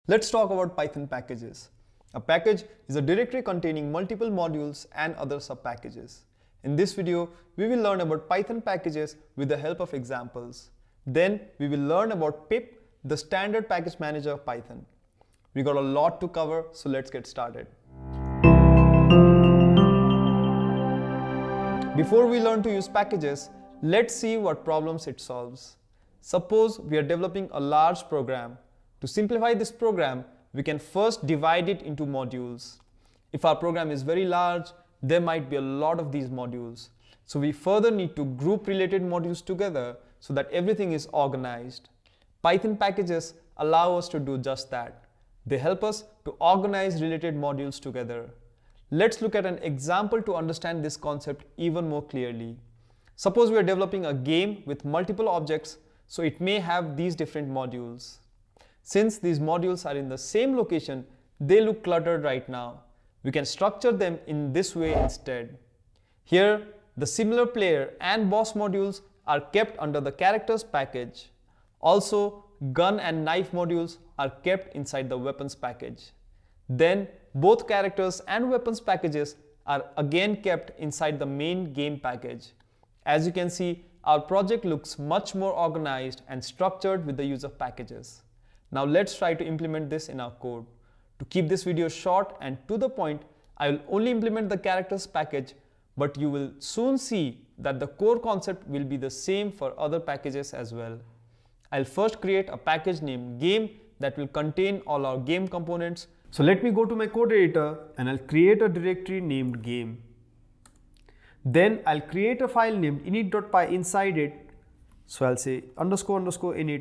Let's talk about Python packages. A package is a directory containing multiple modules and other sub-packages. In this video, we will learn about Python packages with the help of examples. Then we will learn about pip, the standard package manager of Python. We got a lot to cover, so let's get started. Before we learn to use packages, let's see what problems it solves. Suppose we are developing a large program. To simplify this program, we can first divide it into modules. If our program is very large, there might be a lot of these modules. So we further need to group related modules together so that everything is organized. Python packages allow us to do just that. They help us to organize related modules together. Let's look at an example to understand this concept even more clearly. Suppose we are developing a game with multiple objects, so it may have these different modules. Since these modules are in the same location, they look cluttered right now. We can structure them in this way instead. Here, the similar player and boss modules are kept under the characters package. Also, gun and knife modules are kept inside the weapons package. Then, both characters and weapons packages are again kept inside the main game package. As you can see, our project looks much more organized and structured with the use of packages. Now let's try to implement this in our code. To keep this video short and to the point, I will only implement the characters package, but you will soon see that the core concept will be the same for other packages as well. I'll first create a package named game that will contain all our game components. So let me go to my code editor and I'll create a directory named game. Then I'll create a file named init.py inside it. So I'll say __init__.py.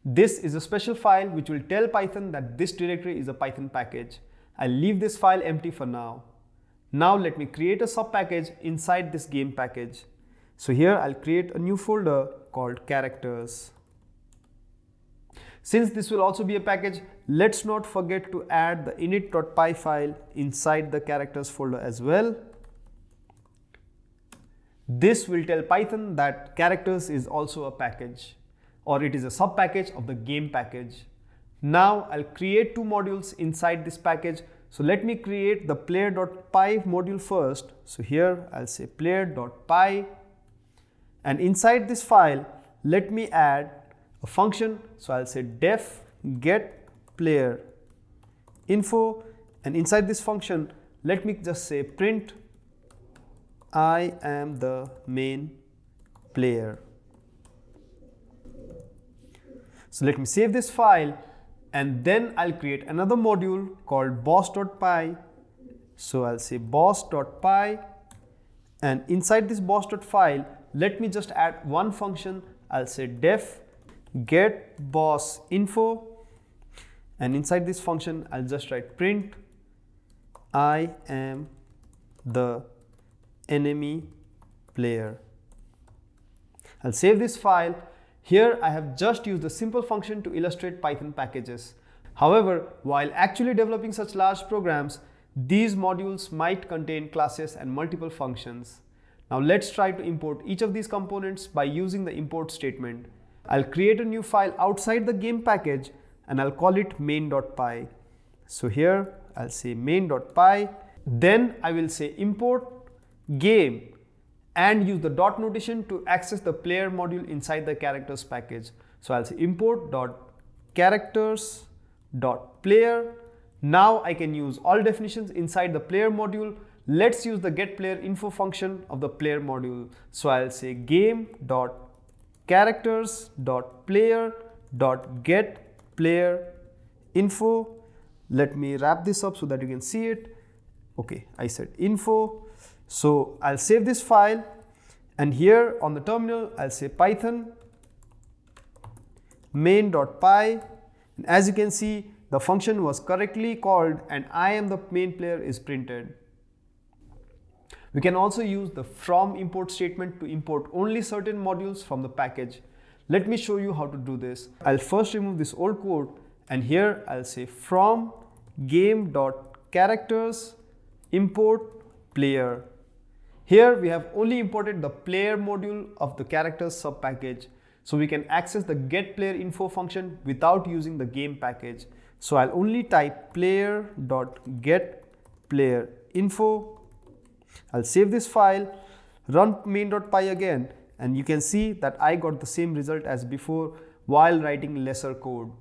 This is a special file which will tell Python that this directory is a Python package. I'll leave this file empty for now. Now let me create a sub-package inside this game package. So here I'll create a new folder called characters. Since this will also be a package, let's not forget to add the init.py file inside the characters folder as well. This will tell Python that characters is also a package, or it is a sub-package of the game package. Now I'll create two modules inside this package. So let me create the player.py module first. So here I'll say player.py, and inside this file, let me add a function. So I'll say def get player info, and inside this function, let me just say print I am the main player. So let me save this file, and then I'll create another module called boss.py. So I'll say boss.py, and inside this boss.file, let me just add one function. I'll say def get boss info, and inside this function I'll just write print I am the enemy player. I'll save this file. Here I have just used a simple function to illustrate Python packages. However, while actually developing such large programs, these modules might contain classes and multiple functions. Now let's try to import each of these components by using the import statement. I'll create a new file outside the game package and I'll call it main.py. So here I'll say main.py. Then I will say import game and use the dot notation to access the player module inside the characters package. So I'll say import.characters.player. Now I can use all definitions inside the player module. Let's use the getPlayerInfo function of the player module. So I'll say game.characters.player.getPlayerInfo. Let me wrap this up so that you can see it. Okay, I said info. So I'll save this file, and here on the terminal I'll say Python main.py, and as you can see, the function was correctly called and I am the main player is printed. We can also use the from import statement to import only certain modules from the package. Let me show you how to do this. I'll first remove this old code, and here I'll say from game.characters import player. Here we have only imported the player module of the characters sub-package. So we can access the get player info function without using the game package. So I'll only type player.getPlayerInfo. I'll save this file, run main.py again, and you can see that I got the same result as before while writing lesser code.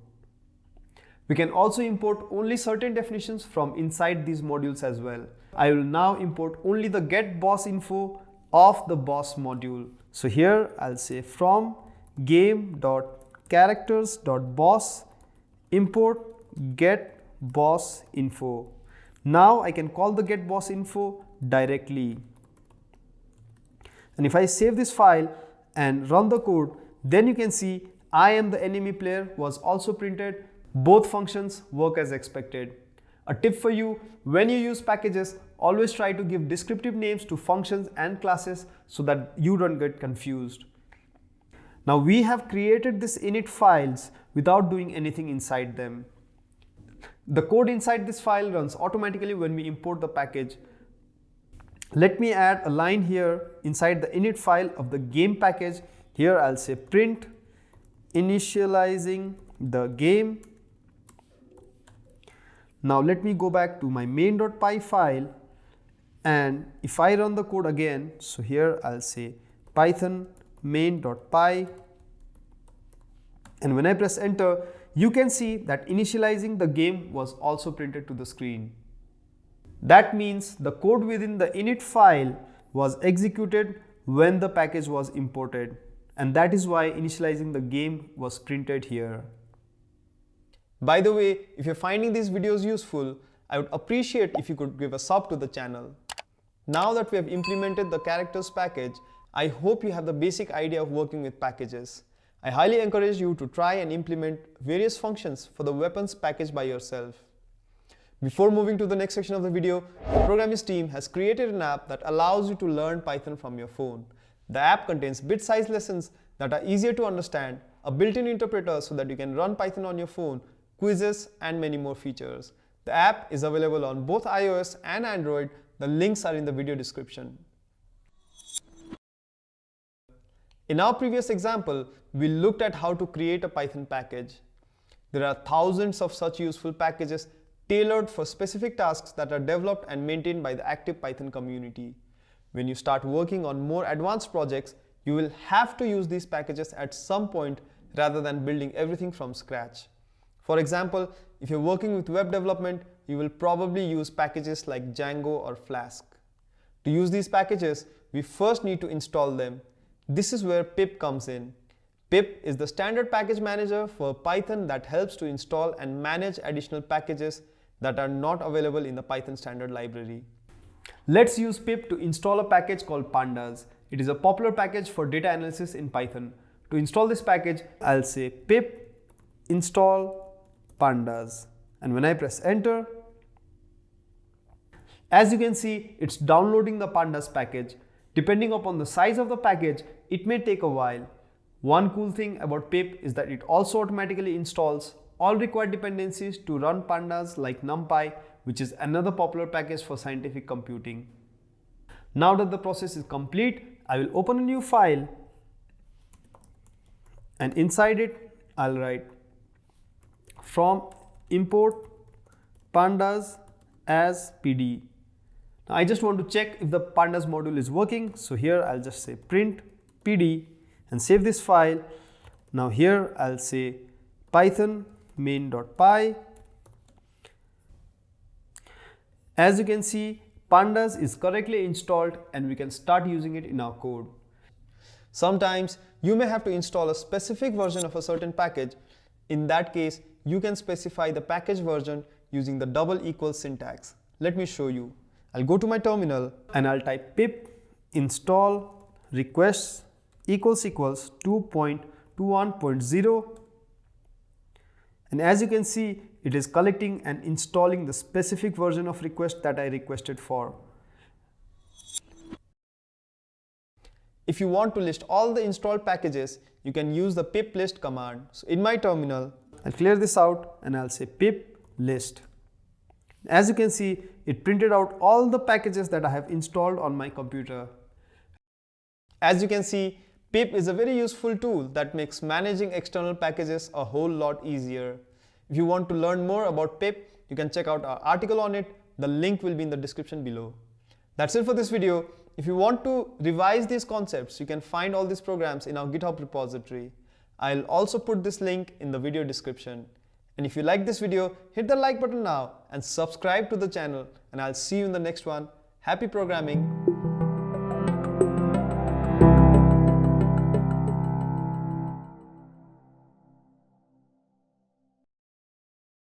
We can also import only certain definitions from inside these modules as well. I will now import only the get boss info of the boss module. So here I'll say from game.characters.boss import get boss info. Now I can call the get boss info directly. And if I save this file and run the code, then you can see I am the enemy player was also printed. Both functions work as expected. A tip for you, when you use packages, always try to give descriptive names to functions and classes so that you don't get confused. Now we have created this init files without doing anything inside them. The code inside this file runs automatically when we import the package. Let me add a line here inside the init file of the game package. Here I'll say print initializing the game. Now let me go back to my main.py file, and if I run the code again, so here I'll say python main.py, and when I press enter, you can see that initializing the game was also printed to the screen. That means the code within the init file was executed when the package was imported, and that is why initializing the game was printed here. By the way, if you're finding these videos useful, I would appreciate if you could give a sub to the channel. Now that we have implemented the characters package, I hope you have the basic idea of working with packages. I highly encourage you to try and implement various functions for the weapons package by yourself. Before moving to the next section of the video, the Programmist team has created an app that allows you to learn Python from your phone. The app contains bit-sized lessons that are easier to understand, a built-in interpreter so that you can run Python on your phone, quizzes, and many more features. The app is available on both iOS and Android. The links are in the video description. In our previous example, we looked at how to create a Python package. There are thousands of such useful packages tailored for specific tasks that are developed and maintained by the active Python community. When you start working on more advanced projects, you will have to use these packages at some point rather than building everything from scratch. For example, if you're working with web development, you will probably use packages like Django or Flask. To use these packages, we first need to install them. This is where pip comes in. Pip is the standard package manager for Python that helps to install and manage additional packages that are not available in the Python standard library. Let's use pip to install a package called pandas. It is a popular package for data analysis in Python. To install this package, I'll say pip install pandas, and when I press enter, as you can see, it's downloading the pandas package. Depending upon the size of the package, it may take a while. One cool thing about pip is that it also automatically installs all required dependencies to run pandas like NumPy, which is another popular package for scientific computing. Now that the process is complete, I will open a new file, and inside it I'll write from import pandas as pd. Now I just want to check if the pandas module is working, so here I'll just say print pd and save this file. Now here I'll say python main.py. As you can see, pandas is correctly installed and we can start using it in our code. Sometimes you may have to install a specific version of a certain package. In that case, you can specify the package version using the double equal syntax. Let me show you. I'll go to my terminal and I'll type pip install requests equals 2.21.0, and as you can see, it is collecting and installing the specific version of request that I requested for. If you want to list all the installed packages, you can use the pip list command. So in my terminal, I'll clear this out and I'll say pip list. As you can see, it printed out all the packages that I have installed on my computer. As you can see, pip is a very useful tool that makes managing external packages a whole lot easier. If you want to learn more about pip, you can check out our article on it. The link will be in the description below. That's it for this video. If you want to revise these concepts, you can find all these programs in our GitHub repository. I'll also put this link in the video description. And if you like this video, hit the like button now and subscribe to the channel, and I'll see you in the next one. Happy programming!